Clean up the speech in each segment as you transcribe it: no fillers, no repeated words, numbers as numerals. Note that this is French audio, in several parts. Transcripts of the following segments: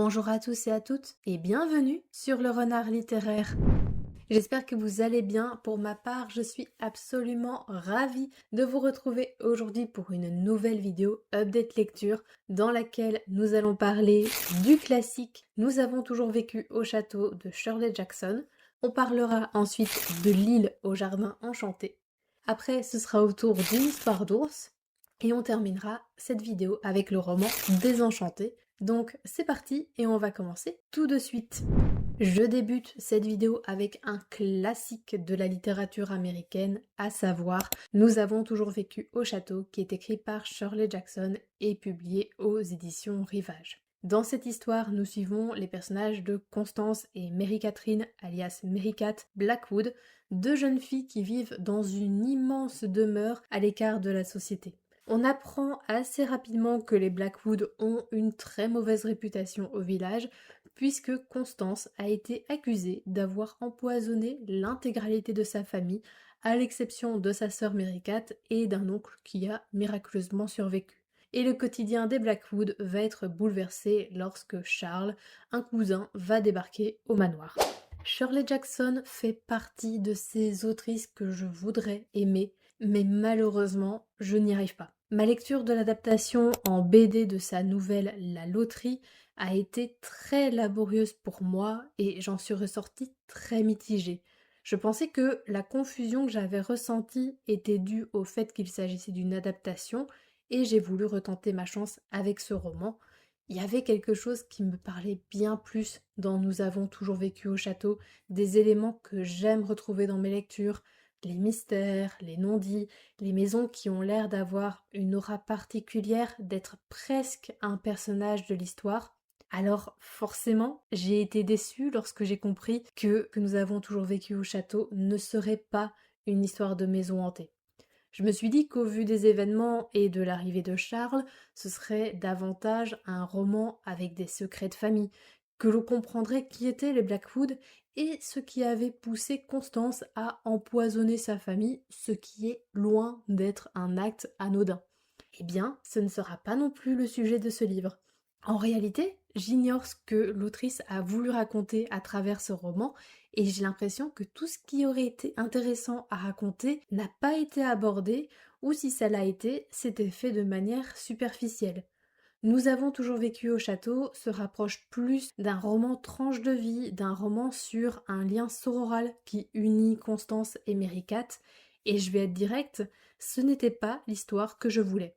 Bonjour à tous et à toutes et bienvenue sur le Renard littéraire. J'espère que vous allez bien. Pour ma part, je suis absolument ravie de vous retrouver aujourd'hui pour une nouvelle vidéo update lecture dans laquelle nous allons parler du classique Nous avons toujours vécu au château de Shirley Jackson. On parlera ensuite de L'île au jardin enchanté. Après, ce sera au tour d'une histoire d'ours. Et on terminera cette vidéo avec le roman Désenchanté. Donc c'est parti et on va commencer tout de suite. Je débute cette vidéo avec un classique de la littérature américaine, à savoir Nous avons toujours vécu au château, qui est écrit par Shirley Jackson et publié aux éditions Rivage. Dans cette histoire, nous suivons les personnages de Constance et Mary Catherine, alias Mary Cat Blackwood, deux jeunes filles qui vivent dans une immense demeure à l'écart de la société. On apprend assez rapidement que les Blackwood ont une très mauvaise réputation au village, puisque Constance a été accusée d'avoir empoisonné l'intégralité de sa famille, à l'exception de sa sœur Mary Cat et d'un oncle qui a miraculeusement survécu. Et le quotidien des Blackwood va être bouleversé lorsque Charles, un cousin, va débarquer au manoir. Shirley Jackson fait partie de ces autrices que je voudrais aimer, mais malheureusement, je n'y arrive pas. Ma lecture de l'adaptation en BD de sa nouvelle La Loterie a été très laborieuse pour moi et j'en suis ressortie très mitigée. Je pensais que la confusion que j'avais ressentie était due au fait qu'il s'agissait d'une adaptation et j'ai voulu retenter ma chance avec ce roman. Il y avait quelque chose qui me parlait bien plus dans Nous avons toujours vécu au château, des éléments que j'aime retrouver dans mes lectures, les mystères, les non-dits, les maisons qui ont l'air d'avoir une aura particulière, d'être presque un personnage de l'histoire. Alors forcément, j'ai été déçue lorsque j'ai compris que Nous avons toujours vécu au château ne serait pas une histoire de maison hantée. Je me suis dit qu'au vu des événements et de l'arrivée de Charles, ce serait davantage un roman avec des secrets de famille, que l'on comprendrait qui étaient les Blackwood et ce qui avait poussé Constance à empoisonner sa famille, ce qui est loin d'être un acte anodin. Eh bien, ce ne sera pas non plus le sujet de ce livre. En réalité, j'ignore ce que l'autrice a voulu raconter à travers ce roman et j'ai l'impression que tout ce qui aurait été intéressant à raconter n'a pas été abordé ou si ça l'a été, c'était fait de manière superficielle. Nous avons toujours vécu au château se rapproche plus d'un roman tranche de vie, d'un roman sur un lien sororal qui unit Constance et Mary Cat, et je vais être directe, ce n'était pas l'histoire que je voulais.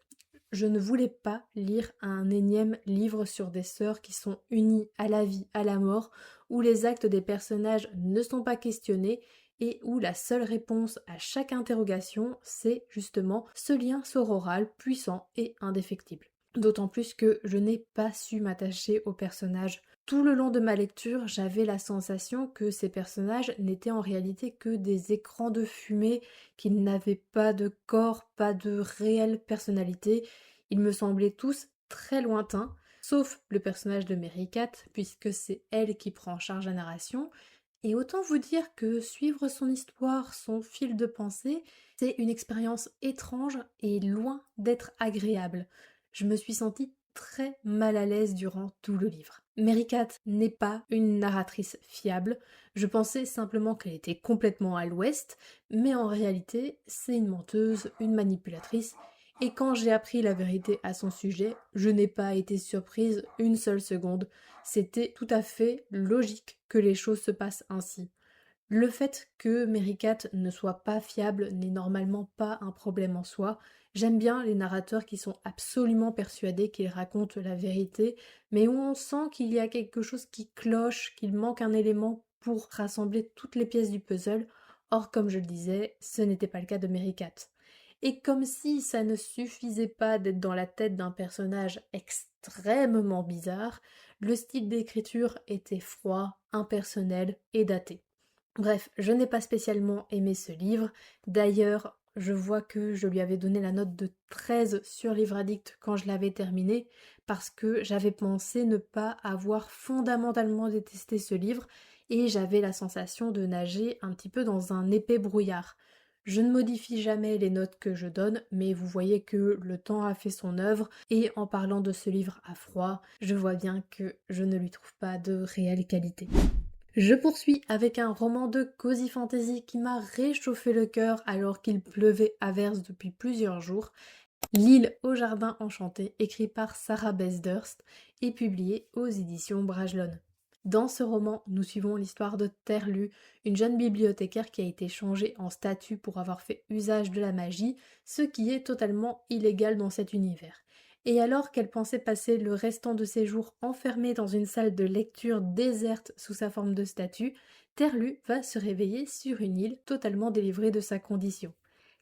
Je ne voulais pas lire un énième livre sur des sœurs qui sont unies à la vie, à la mort, où les actes des personnages ne sont pas questionnés et où la seule réponse à chaque interrogation, c'est justement ce lien sororal puissant et indéfectible. D'autant plus que je n'ai pas su m'attacher aux personnages. Tout le long de ma lecture, j'avais la sensation que ces personnages n'étaient en réalité que des écrans de fumée, qu'ils n'avaient pas de corps, pas de réelle personnalité. Ils me semblaient tous très lointains, sauf le personnage de Mary Cat, puisque c'est elle qui prend en charge la narration. Et autant vous dire que suivre son histoire, son fil de pensée, c'est une expérience étrange et loin d'être agréable. Je me suis sentie très mal à l'aise durant tout le livre. Mary Cat n'est pas une narratrice fiable, je pensais simplement qu'elle était complètement à l'ouest, mais en réalité, c'est une menteuse, une manipulatrice, et quand j'ai appris la vérité à son sujet, je n'ai pas été surprise une seule seconde. C'était tout à fait logique que les choses se passent ainsi. Le fait que Mary Cat ne soit pas fiable n'est normalement pas un problème en soi. J'aime bien les narrateurs qui sont absolument persuadés qu'ils racontent la vérité, mais où on sent qu'il y a quelque chose qui cloche, qu'il manque un élément pour rassembler toutes les pièces du puzzle. Or, comme je le disais, ce n'était pas le cas de Mary Cat. Et comme si ça ne suffisait pas d'être dans la tête d'un personnage extrêmement bizarre, le style d'écriture était froid, impersonnel et daté. Bref, je n'ai pas spécialement aimé ce livre. D'ailleurs, je vois que je lui avais donné la note de 13 sur Livre Addict quand je l'avais terminé parce que j'avais pensé ne pas avoir fondamentalement détesté ce livre et j'avais la sensation de nager un petit peu dans un épais brouillard. Je ne modifie jamais les notes que je donne, mais vous voyez que le temps a fait son œuvre, et en parlant de ce livre à froid, je vois bien que je ne lui trouve pas de réelle qualité. Je poursuis avec un roman de cosy fantasy qui m'a réchauffé le cœur alors qu'il pleuvait à verse depuis plusieurs jours. L'île au jardin enchanté, écrit par Sarah Besdurst et publié aux éditions Bragelonne. Dans ce roman, nous suivons l'histoire de Terlu, une jeune bibliothécaire qui a été changée en statue pour avoir fait usage de la magie, ce qui est totalement illégal dans cet univers. Et alors qu'elle pensait passer le restant de ses jours enfermée dans une salle de lecture déserte sous sa forme de statue, Terlu va se réveiller sur une île totalement délivrée de sa condition.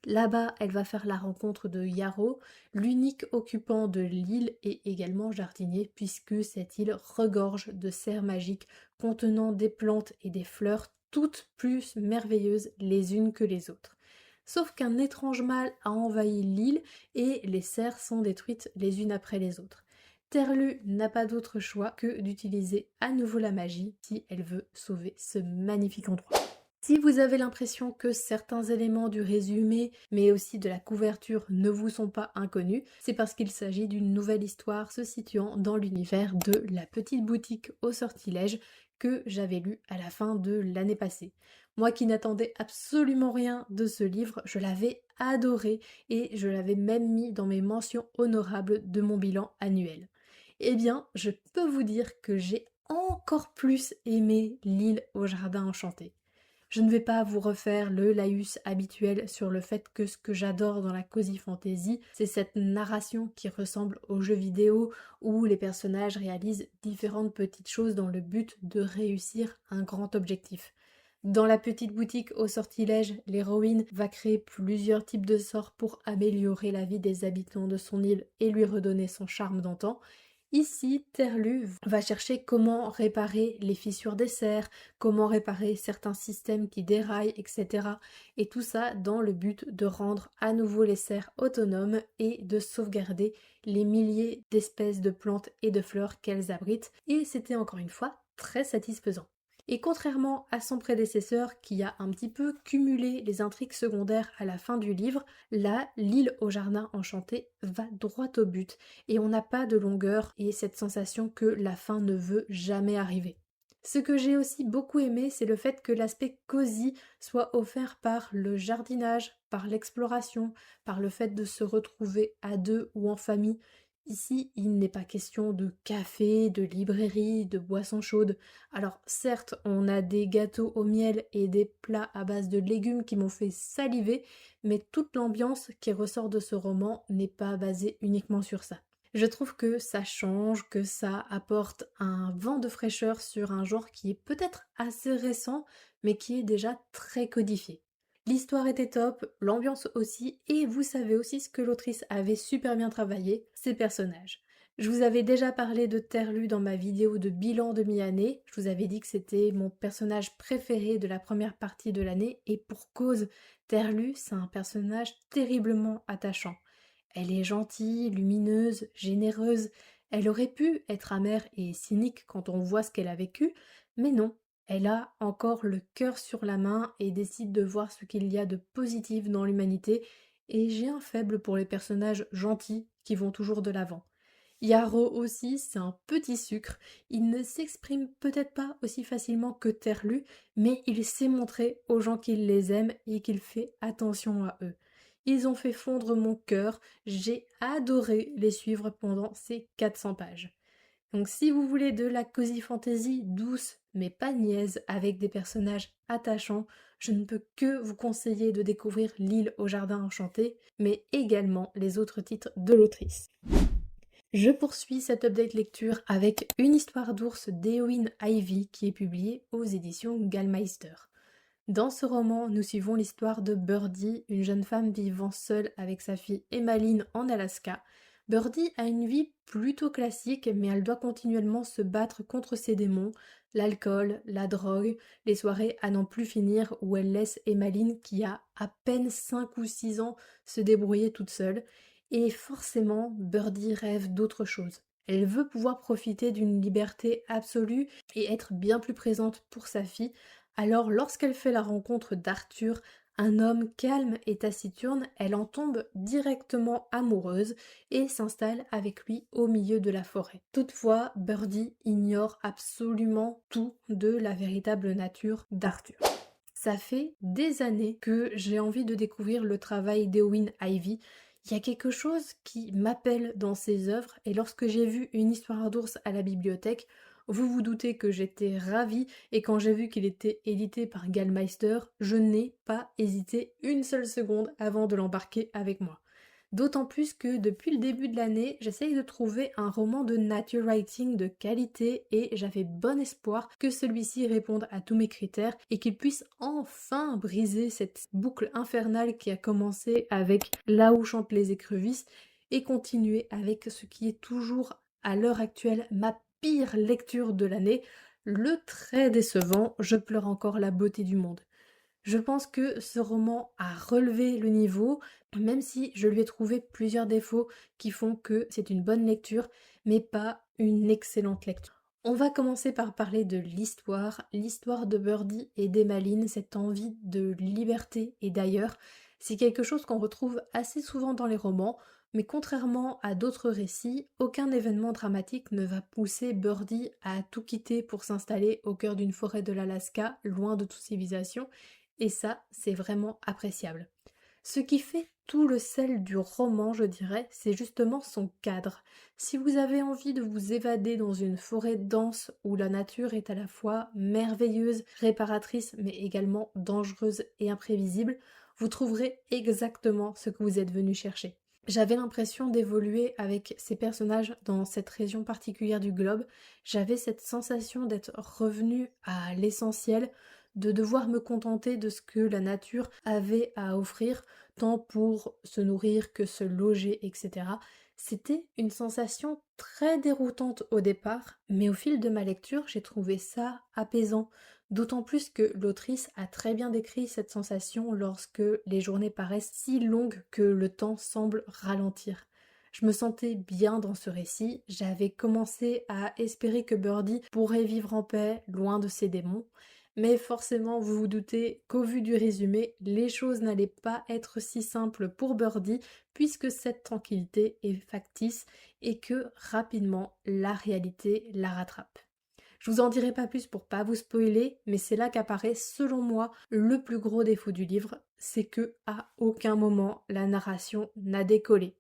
Là-bas, elle va faire la rencontre de Yarrow, l'unique occupant de l'île et également jardinier, puisque cette île regorge de serres magiques contenant des plantes et des fleurs toutes plus merveilleuses les unes que les autres. Sauf qu'un étrange mal a envahi l'île et les serres sont détruites les unes après les autres. Terlu n'a pas d'autre choix que d'utiliser à nouveau la magie si elle veut sauver ce magnifique endroit. Si vous avez l'impression que certains éléments du résumé, mais aussi de la couverture ne vous sont pas inconnus, c'est parce qu'il s'agit d'une nouvelle histoire se situant dans l'univers de La Petite Boutique au Sortilège que j'avais lu à la fin de l'année passée. Moi qui n'attendais absolument rien de ce livre, je l'avais adoré et je l'avais même mis dans mes mentions honorables de mon bilan annuel. Eh bien, je peux vous dire que j'ai encore plus aimé L'île au jardin enchanté. Je ne vais pas vous refaire le laïus habituel sur le fait que ce que j'adore dans la cosy fantasy, c'est cette narration qui ressemble aux jeux vidéo où les personnages réalisent différentes petites choses dans le but de réussir un grand objectif. Dans La Petite Boutique au Sortilège, l'héroïne va créer plusieurs types de sorts pour améliorer la vie des habitants de son île et lui redonner son charme d'antan. Ici, Terlu va chercher comment réparer les fissures des serres, comment réparer certains systèmes qui déraillent, etc. Et tout ça dans le but de rendre à nouveau les serres autonomes et de sauvegarder les milliers d'espèces de plantes et de fleurs qu'elles abritent. Et c'était encore une fois très satisfaisant. Et contrairement à son prédécesseur qui a un petit peu cumulé les intrigues secondaires à la fin du livre, là, l'île au jardin enchanté va droit au but et on n'a pas de longueur et cette sensation que la fin ne veut jamais arriver. Ce que j'ai aussi beaucoup aimé, c'est le fait que l'aspect cosy soit offert par le jardinage, par l'exploration, par le fait de se retrouver à deux ou en famille. Ici, il n'est pas question de café, de librairie, de boissons chaudes. Alors certes, on a des gâteaux au miel et des plats à base de légumes qui m'ont fait saliver, mais toute l'ambiance qui ressort de ce roman n'est pas basée uniquement sur ça. Je trouve que ça change, que ça apporte un vent de fraîcheur sur un genre qui est peut-être assez récent, mais qui est déjà très codifié. L'histoire était top, l'ambiance aussi, et vous savez aussi ce que l'autrice avait super bien travaillé, ses personnages. Je vous avais déjà parlé de Terlu dans ma vidéo de bilan de mi-année, je vous avais dit que c'était mon personnage préféré de la première partie de l'année, et pour cause, Terlu, c'est un personnage terriblement attachant. Elle est gentille, lumineuse, généreuse, elle aurait pu être amère et cynique quand on voit ce qu'elle a vécu, mais non, elle a encore le cœur sur la main et décide de voir ce qu'il y a de positif dans l'humanité, et j'ai un faible pour les personnages gentils qui vont toujours de l'avant. Yarrow aussi, c'est un petit sucre, il ne s'exprime peut-être pas aussi facilement que Terlu, mais il sait montrer aux gens qu'il les aime et qu'il fait attention à eux. Ils ont fait fondre mon cœur, j'ai adoré les suivre pendant ces 400 pages. Donc si vous voulez de la cosy fantasy douce mais pas niaise avec des personnages attachants, je ne peux que vous conseiller de découvrir L'île au jardin enchanté, mais également les autres titres de l'autrice. Je poursuis cette update lecture avec Une histoire d'ours d'Eowyn Ivy qui est publiée aux éditions Gallmeister. Dans ce roman, nous suivons l'histoire de Birdie, une jeune femme vivant seule avec sa fille Emmeline en Alaska. Birdie a une vie plutôt classique, mais elle doit continuellement se battre contre ses démons, l'alcool, la drogue, les soirées à n'en plus finir où elle laisse Emmeline, qui a à peine 5 ou 6 ans, se débrouiller toute seule. Et forcément, Birdie rêve d'autre chose. Elle veut pouvoir profiter d'une liberté absolue et être bien plus présente pour sa fille. Alors lorsqu'elle fait la rencontre d'Arthur, un homme calme et taciturne, elle en tombe directement amoureuse et s'installe avec lui au milieu de la forêt. Toutefois, Birdie ignore absolument tout de la véritable nature d'Arthur. Ça fait des années que j'ai envie de découvrir le travail d'Eowyn Ivey. Il y a quelque chose qui m'appelle dans ses œuvres et lorsque j'ai vu Une histoire d'ours à la bibliothèque, vous vous doutez que j'étais ravie et quand j'ai vu qu'il était édité par Gallmeister, je n'ai pas hésité une seule seconde avant de l'embarquer avec moi. D'autant plus que depuis le début de l'année, j'essaye de trouver un roman de nature writing de qualité et j'avais bon espoir que celui-ci réponde à tous mes critères et qu'il puisse enfin briser cette boucle infernale qui a commencé avec Là où chantent les écrevisses et continuer avec ce qui est toujours à l'heure actuelle ma pire lecture de l'année, le très décevant Je pleure encore la beauté du monde. Je pense que ce roman a relevé le niveau, même si je lui ai trouvé plusieurs défauts qui font que c'est une bonne lecture, mais pas une excellente lecture. On va commencer par parler de l'histoire de Birdie et d'Emmeline, cette envie de liberté et d'ailleurs, c'est quelque chose qu'on retrouve assez souvent dans les romans, mais contrairement à d'autres récits, aucun événement dramatique ne va pousser Birdie à tout quitter pour s'installer au cœur d'une forêt de l'Alaska, loin de toute civilisation, et ça, c'est vraiment appréciable. Ce qui fait tout le sel du roman, je dirais, c'est justement son cadre. Si vous avez envie de vous évader dans une forêt dense où la nature est à la fois merveilleuse, réparatrice, mais également dangereuse et imprévisible, vous trouverez exactement ce que vous êtes venu chercher. J'avais l'impression d'évoluer avec ces personnages dans cette région particulière du globe. J'avais cette sensation d'être revenue à l'essentiel, de devoir me contenter de ce que la nature avait à offrir, tant pour se nourrir que se loger, etc. C'était une sensation très déroutante au départ, mais au fil de ma lecture, j'ai trouvé ça apaisant. D'autant plus que l'autrice a très bien décrit cette sensation lorsque les journées paraissent si longues que le temps semble ralentir. Je me sentais bien dans ce récit, j'avais commencé à espérer que Birdie pourrait vivre en paix, loin de ses démons, mais forcément vous vous doutez qu'au vu du résumé, les choses n'allaient pas être si simples pour Birdie puisque cette tranquillité est factice et que rapidement la réalité la rattrape. Je vous en dirai pas plus pour pas vous spoiler, mais c'est là qu'apparaît selon moi le plus gros défaut du livre, c'est que à aucun moment la narration n'a décollé.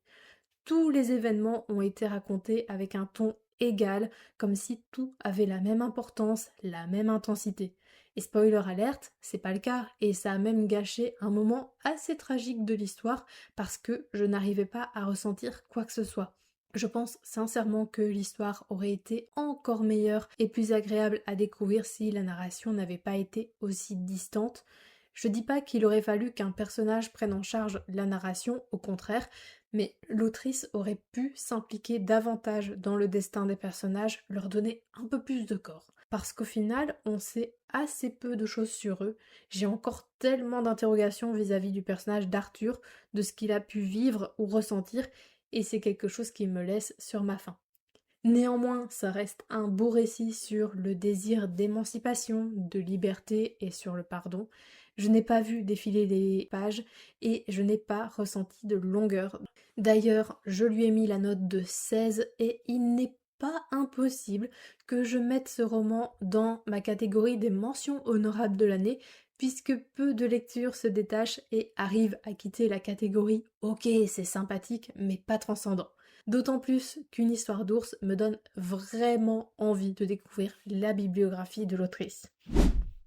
Tous les événements ont été racontés avec un ton égal, comme si tout avait la même importance, la même intensité. Et spoiler alerte, c'est pas le cas, et ça a même gâché un moment assez tragique de l'histoire parce que je n'arrivais pas à ressentir quoi que ce soit. Je pense sincèrement que l'histoire aurait été encore meilleure et plus agréable à découvrir si la narration n'avait pas été aussi distante. Je dis pas qu'il aurait fallu qu'un personnage prenne en charge la narration, au contraire, mais l'autrice aurait pu s'impliquer davantage dans le destin des personnages, leur donner un peu plus de corps. Parce qu'au final, on sait assez peu de choses sur eux. J'ai encore tellement d'interrogations vis-à-vis du personnage d'Arthur, de ce qu'il a pu vivre ou ressentir, et c'est quelque chose qui me laisse sur ma faim. Néanmoins, ça reste un beau récit sur le désir d'émancipation, de liberté et sur le pardon. Je n'ai pas vu défiler les pages et je n'ai pas ressenti de longueur. D'ailleurs, je lui ai mis la note de 16 et il n'est pas impossible que je mette ce roman dans ma catégorie des mentions honorables de l'année puisque peu de lectures se détachent et arrivent à quitter la catégorie ok c'est sympathique mais pas transcendant. D'autant plus qu'Une histoire d'ours me donne vraiment envie de découvrir la bibliographie de l'autrice.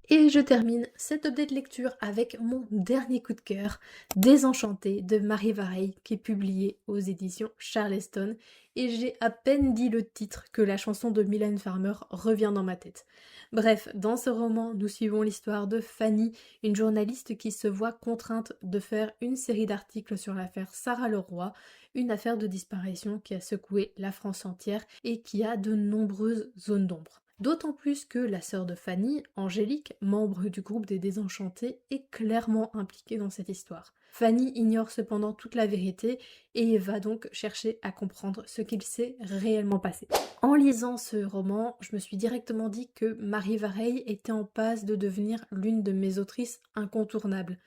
Et je termine cette update lecture avec mon dernier coup de cœur, Désenchanté de Marie Vareille, qui est publié aux éditions Charleston. Et j'ai à peine dit le titre que la chanson de Mylène Farmer revient dans ma tête. Bref, dans ce roman, nous suivons l'histoire de Fanny, une journaliste qui se voit contrainte de faire une série d'articles sur l'affaire Sarah Leroy, une affaire de disparition qui a secoué la France entière et qui a de nombreuses zones d'ombre. D'autant plus que la sœur de Fanny, Angélique, membre du groupe des Désenchantés, est clairement impliquée dans cette histoire. Fanny ignore cependant toute la vérité et va donc chercher à comprendre ce qu'il s'est réellement passé. En lisant ce roman, je me suis directement dit que Marie Vareille était en passe de devenir l'une de mes autrices incontournables.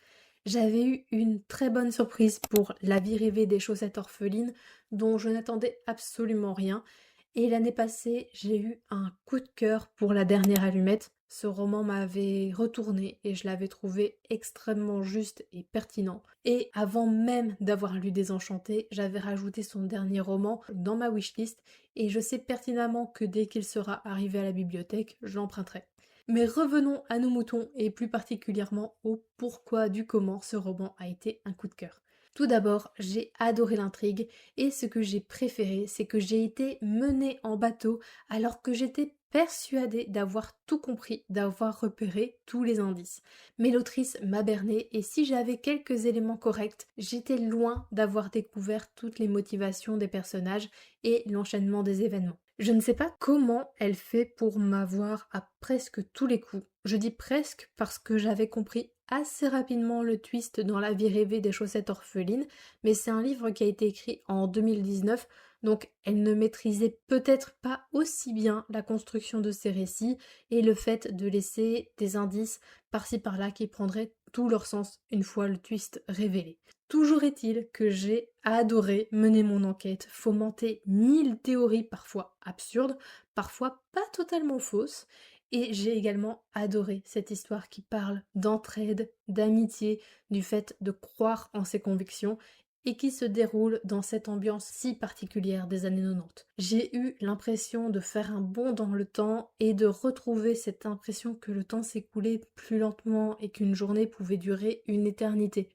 J'avais eu une très bonne surprise pour La vie rêvée des chaussettes orphelines, dont je n'attendais absolument rien. Et l'année passée, j'ai eu un coup de cœur pour La dernière allumette. Ce roman m'avait retourné et je l'avais trouvé extrêmement juste et pertinent. Et avant même d'avoir lu Désenchanté, j'avais rajouté son dernier roman dans ma wishlist et je sais pertinemment que dès qu'il sera arrivé à la bibliothèque, je l'emprunterai. Mais revenons à nos moutons et plus particulièrement au pourquoi du comment ce roman a été un coup de cœur. Tout d'abord, j'ai adoré l'intrigue et ce que j'ai préféré, c'est que j'ai été menée en bateau alors que j'étais persuadée d'avoir tout compris, d'avoir repéré tous les indices. Mais l'autrice m'a bernée et si j'avais quelques éléments corrects, j'étais loin d'avoir découvert toutes les motivations des personnages et l'enchaînement des événements. Je ne sais pas comment elle fait pour m'avoir à presque tous les coups. Je dis presque parce que j'avais compris assez rapidement le twist dans La vie rêvée des chaussettes orphelines, mais c'est un livre qui a été écrit en 2019, donc elle ne maîtrisait peut-être pas aussi bien la construction de ses récits et le fait de laisser des indices par-ci par-là qui prendraient tout leur sens une fois le twist révélé. Toujours est-il que j'ai adoré mener mon enquête, fomenter 1000 théories parfois absurdes, parfois pas totalement fausses, et j'ai également adoré cette histoire qui parle d'entraide, d'amitié, du fait de croire en ses convictions et qui se déroule dans cette ambiance si particulière des années 90. J'ai eu l'impression de faire un bond dans le temps et de retrouver cette impression que le temps s'écoulait plus lentement et qu'une journée pouvait durer une éternité.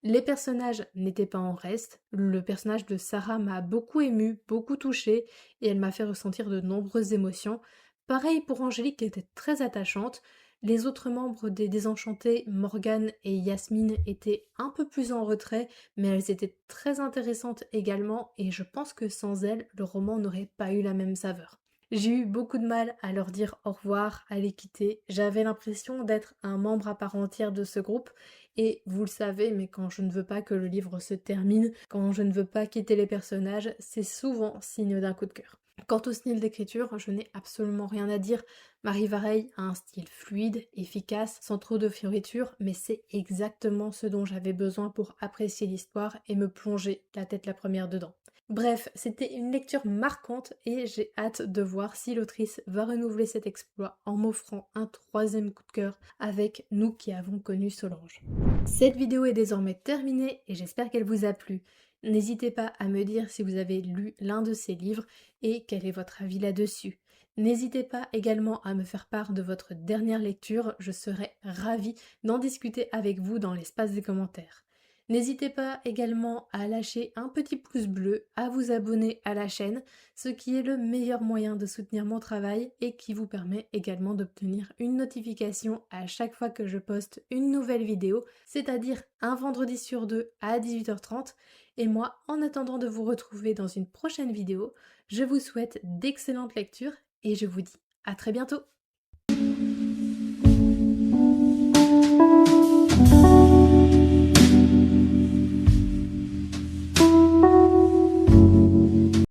Les personnages n'étaient pas en reste, le personnage de Sarah m'a beaucoup émue, beaucoup touchée et elle m'a fait ressentir de nombreuses émotions. Pareil pour Angélique qui était très attachante. Les autres membres des Désenchantés, Morgane et Yasmine, étaient un peu plus en retrait, mais elles étaient très intéressantes également et je pense que sans elles, le roman n'aurait pas eu la même saveur. J'ai eu beaucoup de mal à leur dire au revoir, à les quitter. J'avais l'impression d'être un membre à part entière de ce groupe et vous le savez, mais quand je ne veux pas que le livre se termine, quand je ne veux pas quitter les personnages, c'est souvent signe d'un coup de cœur. Quant au style d'écriture, je n'ai absolument rien à dire. Marie Vareille a un style fluide, efficace, sans trop de fioritures, mais c'est exactement ce dont j'avais besoin pour apprécier l'histoire et me plonger la tête la première dedans. Bref, c'était une lecture marquante et j'ai hâte de voir si l'autrice va renouveler cet exploit en m'offrant un troisième coup de cœur avec nous qui avons connu Solange. Cette vidéo est désormais terminée et j'espère qu'elle vous a plu. N'hésitez pas à me dire si vous avez lu l'un de ces livres et quel est votre avis là-dessus. N'hésitez pas également à me faire part de votre dernière lecture, je serai ravie d'en discuter avec vous dans l'espace des commentaires. N'hésitez pas également à lâcher un petit pouce bleu, à vous abonner à la chaîne, ce qui est le meilleur moyen de soutenir mon travail et qui vous permet également d'obtenir une notification à chaque fois que je poste une nouvelle vidéo, c'est-à-dire un vendredi sur deux à 18h30. Et moi, en attendant de vous retrouver dans une prochaine vidéo, je vous souhaite d'excellentes lectures et je vous dis à très bientôt.